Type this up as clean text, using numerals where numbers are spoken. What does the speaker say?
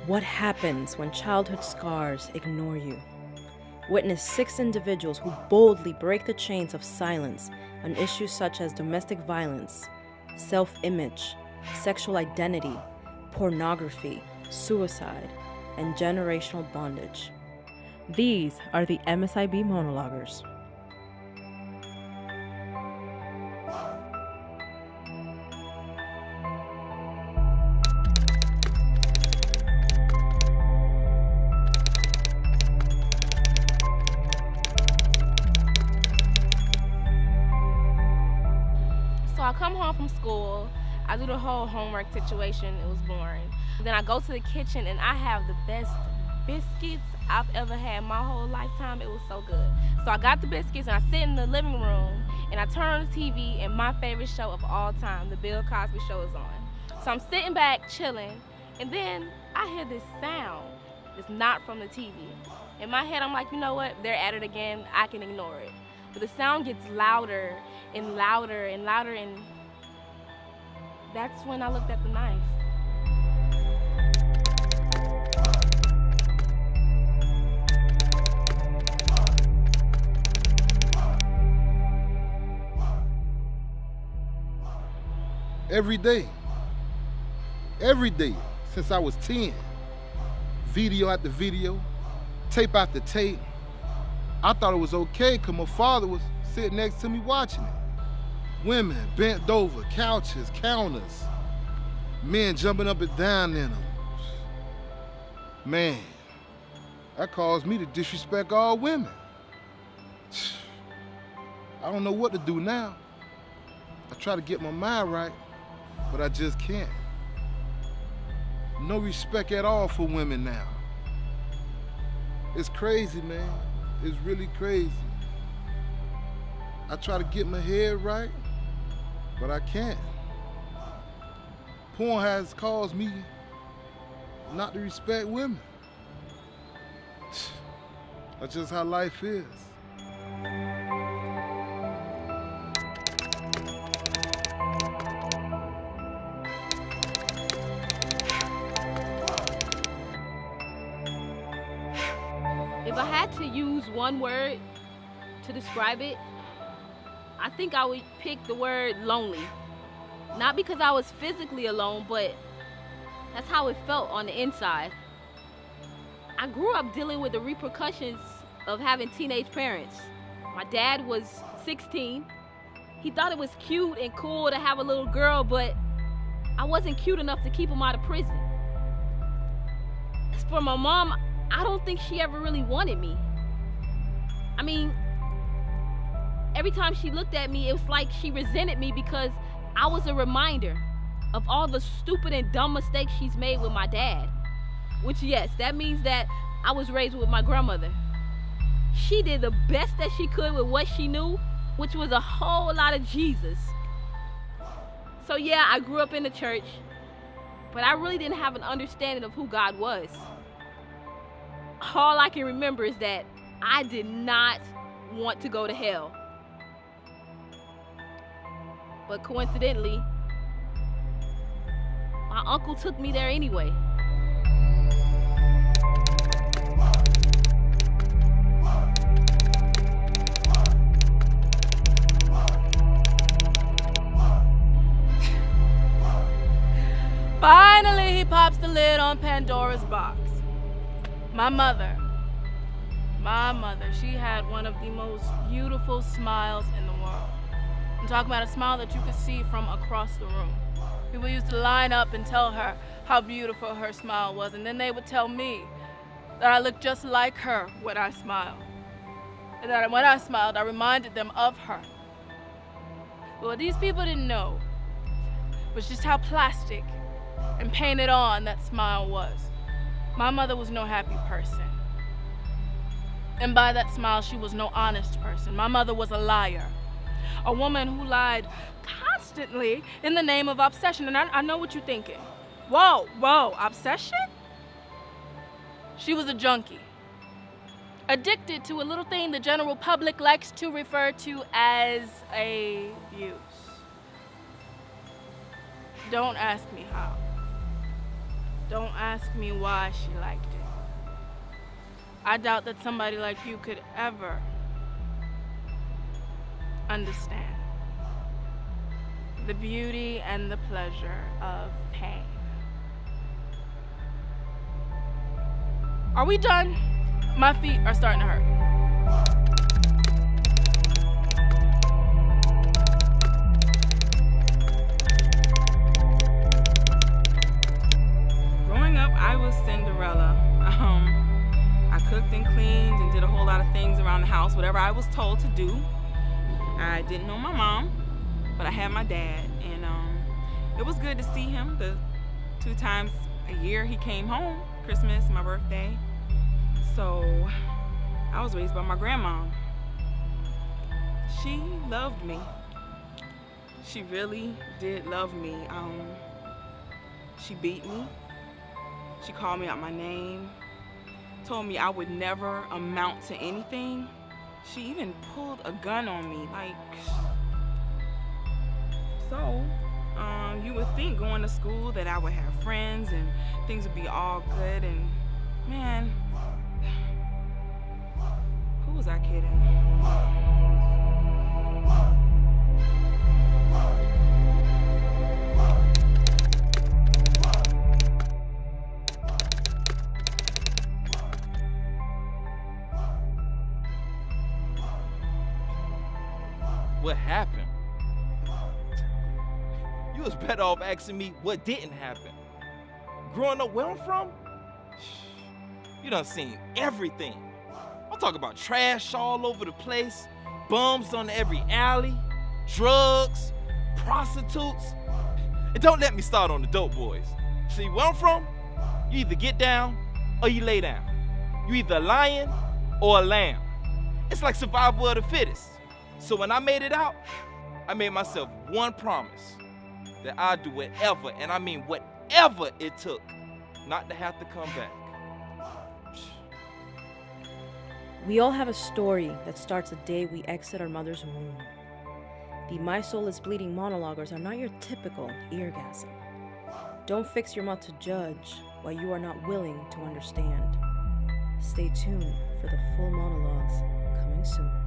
What happens when childhood scars ignore you? Witness 6 individuals who boldly break the chains of silence on issues such as domestic violence, self-image, sexual identity, pornography, suicide, and generational bondage. These are the MSIB Monologuers. So I come home from school, I do the whole homework situation, it was boring. Then I go to the kitchen and I have the best biscuits I've ever had my whole lifetime. It was so good. So I got the biscuits and I sit in the living room and I turn on the TV and my favorite show of all time, the Bill Cosby Show, is on. So I'm sitting back chilling and then I hear this sound. It's not from the TV. In my head I'm like, you know what, they're at it again, I can ignore it. But the sound gets louder and louder and louder, and that's when I looked at the knife. Every day since I was 10, video after video, tape after tape. I thought it was okay because my father was sitting next to me watching it. Women bent over, couches, counters, men jumping up and down in them. Man, that caused me to disrespect all women. I don't know what to do now. I try to get my mind right, but I just can't. No respect at all for women now. It's crazy, man. It's really crazy. I try to get my head right, but I can't. Porn has caused me not to respect women. That's just how life is. If I had to use one word to describe it, I think I would pick the word lonely. Not because I was physically alone, but that's how it felt on the inside. I grew up dealing with the repercussions of having teenage parents. My dad was 16. He thought it was cute and cool to have a little girl, but I wasn't cute enough to keep him out of prison. As for my mom, I don't think she ever really wanted me. I mean, every time she looked at me, it was like she resented me because I was a reminder of all the stupid and dumb mistakes she's made with my dad. Which, yes, that means that I was raised with my grandmother. She did the best that she could with what she knew, which was a whole lot of Jesus. So yeah, I grew up in the church, but I really didn't have an understanding of who God was. All I can remember is that I did not want to go to hell. But coincidentally, my uncle took me there anyway. Finally, he pops the lid on Pandora's box. My mother, she had one of the most beautiful smiles in the world. I'm talking about a smile that you could see from across the room. People used to line up and tell her how beautiful her smile was, and then they would tell me that I looked just like her when I smiled. And that when I smiled, I reminded them of her. But what these people didn't know was just how plastic and painted on that smile was. My mother was no happy person. And by that smile, she was no honest person. My mother was a liar. A woman who lied constantly in the name of obsession. And I know what you're thinking. Whoa, obsession? She was a junkie. Addicted to a little thing the general public likes to refer to as a use. Don't ask me how. Don't ask me why she liked it. I doubt that somebody like you could ever understand the beauty and the pleasure of pain. Are we done? My feet are starting to hurt. Growing up, I was Cinderella. I cooked and cleaned and did a whole lot of things around the house, whatever I was told to do. I didn't know my mom, but I had my dad, and it was good to see him. The 2 times a year he came home, Christmas, my birthday. So I was raised by my grandma. She loved me. She really did love me. She beat me. She called me out my name, told me I would never amount to anything. She even pulled a gun on me, like. So, you would think going to school that I would have friends and things would be all good, and man, who was I kidding? What happened? You was better off asking me what didn't happen. Growing up where I'm from, you done seen everything. I'm talking about trash all over the place, bums on every alley, drugs, prostitutes. And don't let me start on the dope boys. See, where I'm from, you either get down or you lay down. You either a lion or a lamb. It's like survival of the fittest. So when I made it out, I made myself one promise, that I'd do whatever, and I mean whatever it took, not to have to come back. We all have a story that starts the day we exit our mother's womb. The My Soul is Bleeding monologuers are not your typical eargasm. Don't fix your mouth to judge while you are not willing to understand. Stay tuned for the full monologues coming soon.